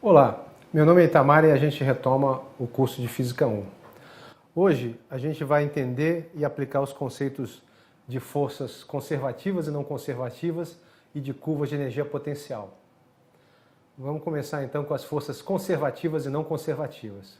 Olá, meu nome é Itamar e a gente retoma o curso de Física 1. Hoje a gente vai entender e aplicar os conceitos de forças conservativas e não conservativas e de curvas de energia potencial. Vamos começar então com as forças conservativas e não conservativas.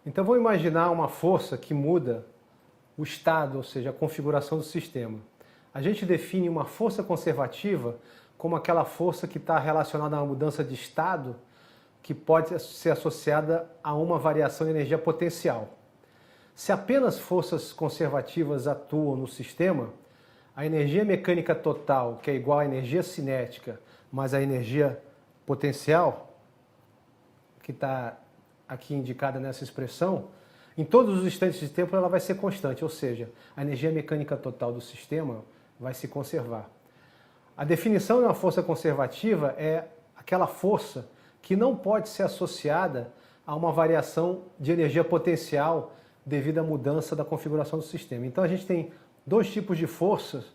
Então vamos imaginar uma força que muda o estado, ou seja, a configuração do sistema. A gente define uma força conservativa como aquela força que está relacionada a uma mudança de estado que pode ser associada a uma variação de energia potencial. Se apenas forças conservativas atuam no sistema, a energia mecânica total, que é igual à energia cinética, mais a energia potencial, que está aqui indicada nessa expressão, em todos os instantes de tempo ela vai ser constante, ou seja, a energia mecânica total do sistema vai se conservar. A definição de uma força conservativa é aquela força que não pode ser associada a uma variação de energia potencial devido à mudança da configuração do sistema. Então a gente tem dois tipos de forças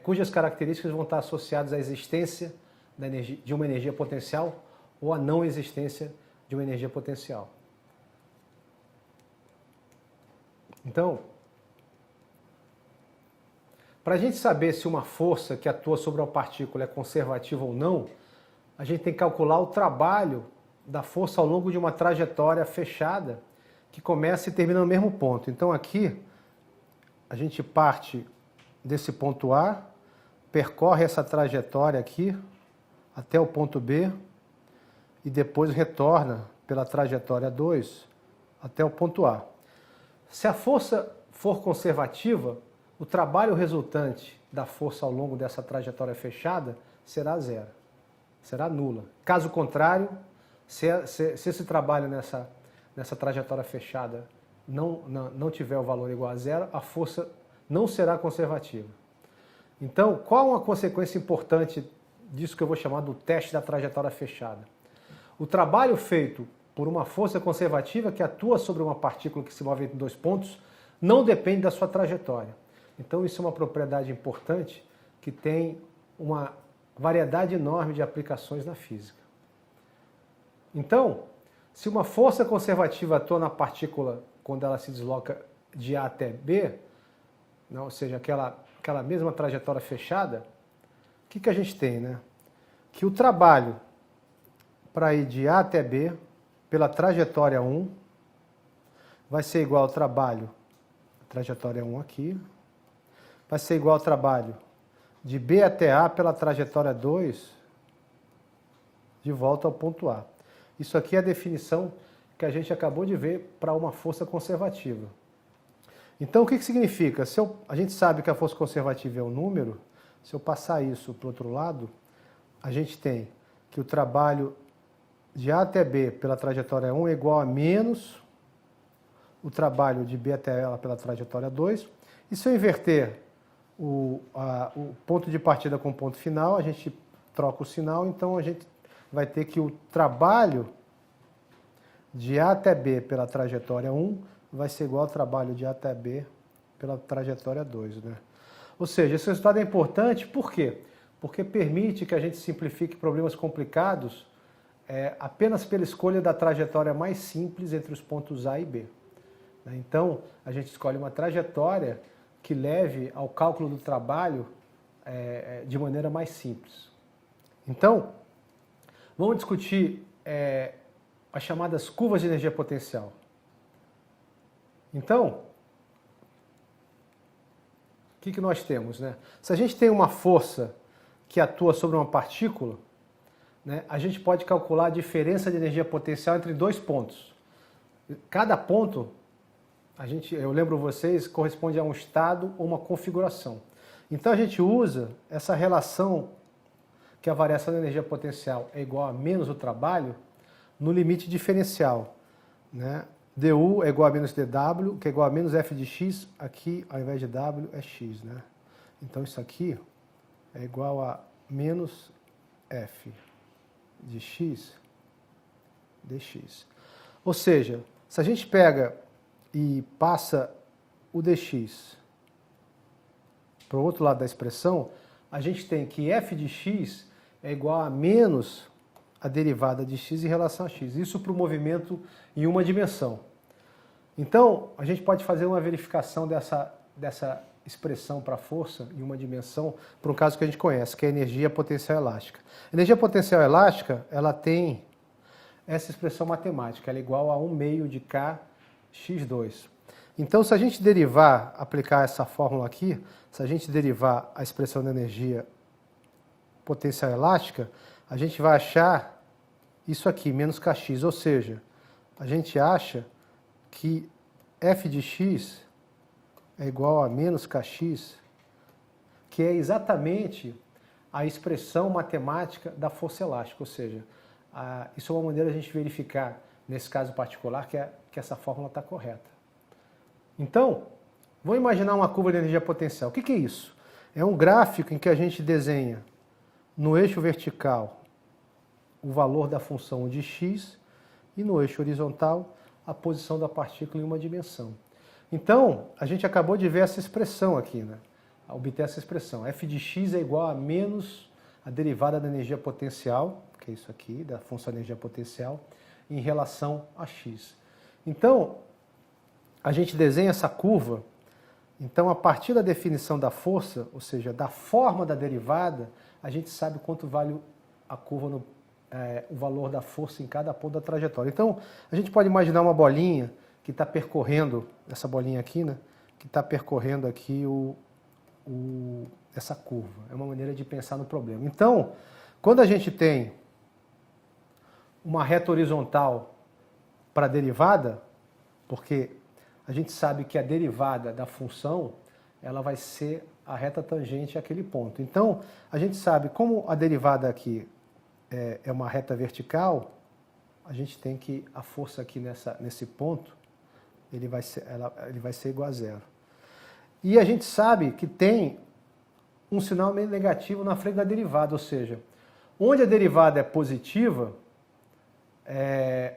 cujas características vão estar associadas à existência de uma energia potencial ou à não existência de uma energia potencial. Então, para a gente saber se uma força que atua sobre uma partícula é conservativa ou não, a gente tem que calcular o trabalho da força ao longo de uma trajetória fechada que começa e termina no mesmo ponto. Então aqui a gente parte desse ponto A, percorre essa trajetória aqui até o ponto B e depois retorna pela trajetória 2 até o ponto A. Se a força for conservativa, o trabalho resultante da força ao longo dessa trajetória fechada será zero. Será nula. Caso contrário, se esse trabalho nessa trajetória fechada não tiver o valor igual a zero, a força não será conservativa. Então, qual uma consequência importante disso que eu vou chamar do teste da trajetória fechada? O trabalho feito por uma força conservativa que atua sobre uma partícula que se move entre dois pontos não depende da sua trajetória. Então, isso é uma propriedade importante que tem uma variedade enorme de aplicações na física. Então, se uma força conservativa atua na partícula quando ela se desloca de A até B, ou seja, aquela mesma trajetória fechada, o que a gente tem, né? Que o trabalho para ir de A até B, pela trajetória 1, vai ser igual ao trabalho, trajetória 1 aqui, vai ser igual ao trabalho de B até A pela trajetória 2, de volta ao ponto A. Isso aqui é a definição que a gente acabou de ver para uma força conservativa. Então, o que significa? A gente sabe que a força conservativa é um número, se eu passar isso para o outro lado, a gente tem que o trabalho de A até B pela trajetória 1 é igual a menos o trabalho de B até ela pela trajetória 2. E se eu inverter o ponto de partida com o ponto final, a gente troca o sinal, então a gente vai ter que o trabalho de A até B pela trajetória 1 vai ser igual ao trabalho de A até B pela trajetória 2, né? Ou seja, esse resultado é importante, por quê? Porque permite que a gente simplifique problemas complicados apenas pela escolha da trajetória mais simples entre os pontos A e B. Então, a gente escolhe uma trajetória que leve ao cálculo do trabalho de maneira mais simples. Então, vamos discutir as chamadas curvas de energia potencial. Então, o que nós temos, né? Se a gente tem uma força que atua sobre uma partícula, né, a gente pode calcular a diferença de energia potencial entre dois pontos. Cada ponto, eu lembro vocês, corresponde a um estado ou uma configuração. Então a gente usa essa relação que a variação da energia potencial é igual a menos o trabalho no limite diferencial, né? du é igual a menos dw, que é igual a menos f de x, aqui ao invés de w é x, né? Então isso aqui é igual a menos f de x dx. Ou seja, se a gente pega e passa o dx para o outro lado da expressão, a gente tem que f de x é igual a menos a derivada de x em relação a x. Isso para o movimento em uma dimensão. Então, a gente pode fazer uma verificação dessa expressão para força em uma dimensão, para um caso que a gente conhece, que é a energia potencial elástica. A energia potencial elástica, ela tem essa expressão matemática, ela é igual a 1 meio de K x2. Então, se a gente derivar, aplicar essa fórmula aqui, se a gente derivar a expressão da energia potencial elástica, a gente vai achar isso aqui, menos Kx, ou seja, a gente acha que f de x é igual a menos Kx, que é exatamente a expressão matemática da força elástica, ou seja, isso é uma maneira de a gente verificar, nesse caso particular, que essa fórmula está correta. Então, vamos imaginar uma curva de energia potencial. O que é isso? É um gráfico em que a gente desenha no eixo vertical o valor da função de x e no eixo horizontal a posição da partícula em uma dimensão. Então, a gente acabou de ver essa expressão aqui, né? Obter essa expressão. F de x é igual a menos a derivada da energia potencial, que é isso aqui, da função de energia potencial, em relação a x. Então, a gente desenha essa curva, então a partir da definição da força, ou seja, da forma da derivada, a gente sabe quanto vale a curva, o valor da força em cada ponto da trajetória. Então, a gente pode imaginar uma bolinha que está percorrendo, essa bolinha aqui, né, que está percorrendo aqui essa curva. É uma maneira de pensar no problema. Então, quando a gente tem uma reta horizontal para a derivada, porque a gente sabe que a derivada da função, ela vai ser a reta tangente àquele ponto. Então, a gente sabe como a derivada aqui é uma reta vertical, a gente tem que a força aqui nesse ponto, ele vai ser igual a zero. E a gente sabe que tem um sinal meio negativo na frente da derivada, ou seja, onde a derivada é positiva,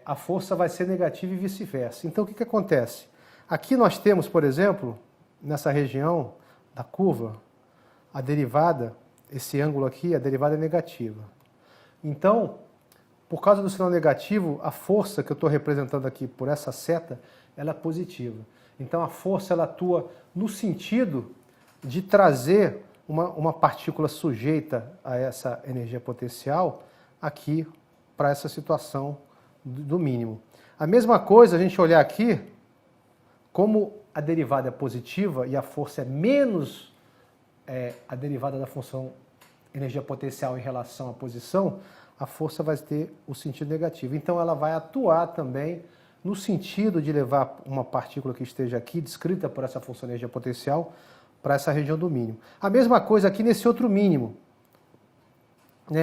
a força vai ser negativa e vice-versa. Então, o que acontece? Aqui nós temos, por exemplo, nessa região da curva, a derivada, esse ângulo aqui, a derivada é negativa. Então, por causa do sinal negativo, a força que eu estou representando aqui por essa seta, ela é positiva. Então, a força ela atua no sentido de trazer uma partícula sujeita a essa energia potencial aqui para essa situação do mínimo. A mesma coisa, a gente olhar aqui, como a derivada é positiva e a força é menos a derivada da função energia potencial em relação à posição, a força vai ter o sentido negativo. Então ela vai atuar também no sentido de levar uma partícula que esteja aqui, descrita por essa função energia potencial, para essa região do mínimo. A mesma coisa aqui nesse outro mínimo.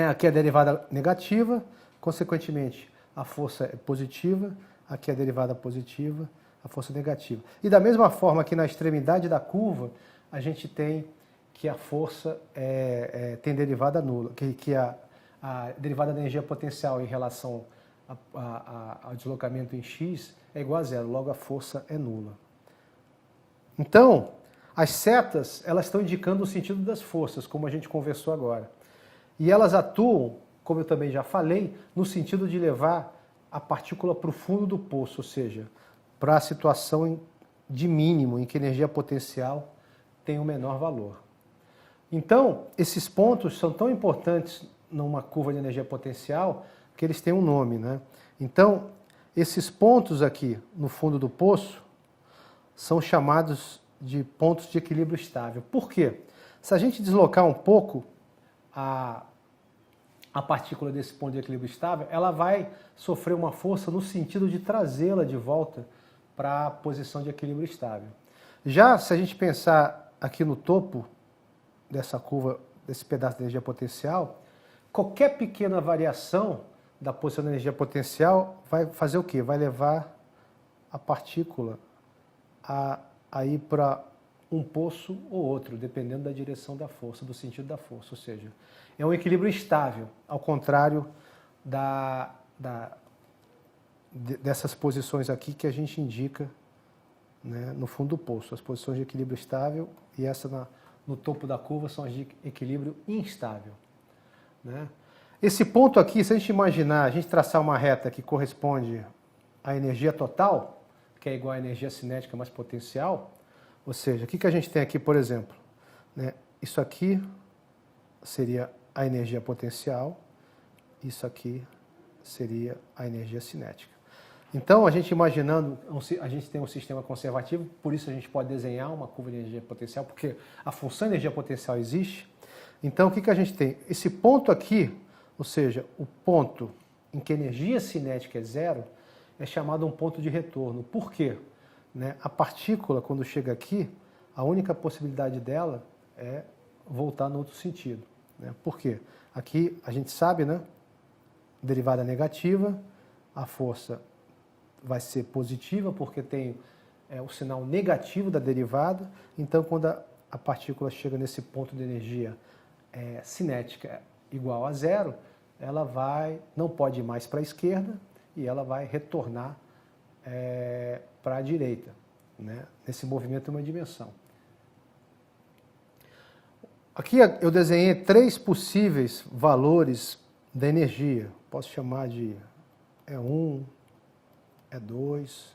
Aqui é a derivada negativa, consequentemente a força é positiva, aqui é a derivada positiva, a força negativa. E da mesma forma que na extremidade da curva, a gente tem que a força tem derivada nula, que a derivada da energia potencial em relação ao deslocamento em x é igual a zero, logo a força é nula. Então, as setas, elas estão indicando o sentido das forças, como a gente conversou agora. E elas atuam, como eu também já falei, no sentido de levar a partícula para o fundo do poço, ou seja, para a situação de mínimo, em que a energia potencial tem o menor valor. Então, esses pontos são tão importantes numa curva de energia potencial que eles têm um nome, né? Então, esses pontos aqui no fundo do poço são chamados de pontos de equilíbrio estável. Por quê? Se a gente deslocar um pouco a partícula desse ponto de equilíbrio estável, ela vai sofrer uma força no sentido de trazê-la de volta para a posição de equilíbrio estável. Já se a gente pensar aqui no topo dessa curva, desse pedaço de energia potencial, qualquer pequena variação da posição da energia potencial vai fazer o quê? Vai levar a partícula a ir para um poço ou outro, dependendo da direção da força, do sentido da força. Ou seja, é um equilíbrio estável, ao contrário dessas posições aqui que a gente indica, né, no fundo do poço. As posições de equilíbrio estável e essa no topo da curva são as de equilíbrio instável, né? Esse ponto aqui, se a gente imaginar, a gente traçar uma reta que corresponde à energia total, que é igual à energia cinética mais potencial, ou seja, o que a gente tem aqui, por exemplo? Né? Isso aqui seria a energia potencial, isso aqui seria a energia cinética. Então, a gente imaginando, a gente tem um sistema conservativo, por isso a gente pode desenhar uma curva de energia potencial, porque a função de energia potencial existe. Então, o que a gente tem? Esse ponto aqui, ou seja, o ponto em que a energia cinética é zero, é chamado um ponto de retorno. Por quê? Né? A partícula, quando chega aqui, a única possibilidade dela é voltar no outro sentido. Né? Por quê? Aqui a gente sabe, né? Derivada negativa, a força vai ser positiva porque tem o sinal negativo da derivada. Então, quando a partícula chega nesse ponto de energia cinética igual a zero, ela não pode ir mais para a esquerda e ela vai retornar para a direita, né? Nesse movimento de uma dimensão. Aqui eu desenhei 3 possíveis valores da energia. Posso chamar de E1, E2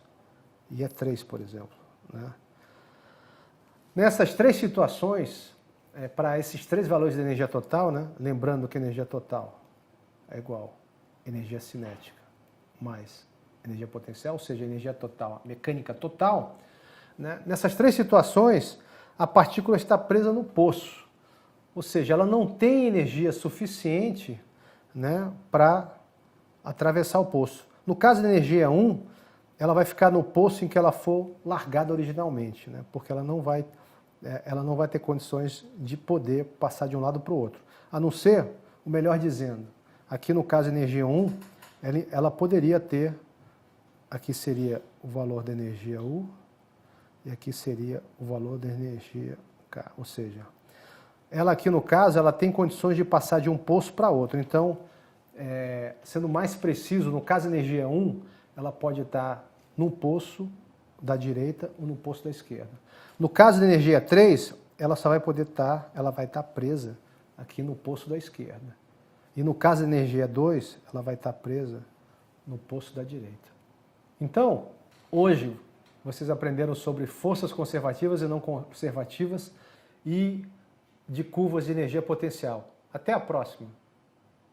e E3, por exemplo. Né? Nessas 3 situações, para esses 3 valores de energia total, né? Lembrando que energia total é igual a energia cinética mais energia potencial, ou seja, energia total, mecânica total, né? Nessas 3 situações, a partícula está presa no poço, ou seja, ela não tem energia suficiente, né, para atravessar o poço. No caso da energia 1, ela vai ficar no poço em que ela for largada originalmente, né, porque ela não vai ter condições de poder passar de um lado para o outro. A não ser, o melhor dizendo, aqui no caso da energia 1, ela poderia ter, aqui seria o valor da energia U, e aqui seria o valor da energia K, ou seja, ela aqui no caso, ela tem condições de passar de um poço para outro. Então, sendo mais preciso, no caso da energia 1, ela pode estar no poço da direita ou no poço da esquerda. No caso da energia 3, ela só vai poder ela vai estar presa aqui no poço da esquerda. E no caso da energia 2, ela vai estar presa no poço da direita. Então, hoje, vocês aprenderam sobre forças conservativas e não conservativas e de curvas de energia potencial. Até a próxima!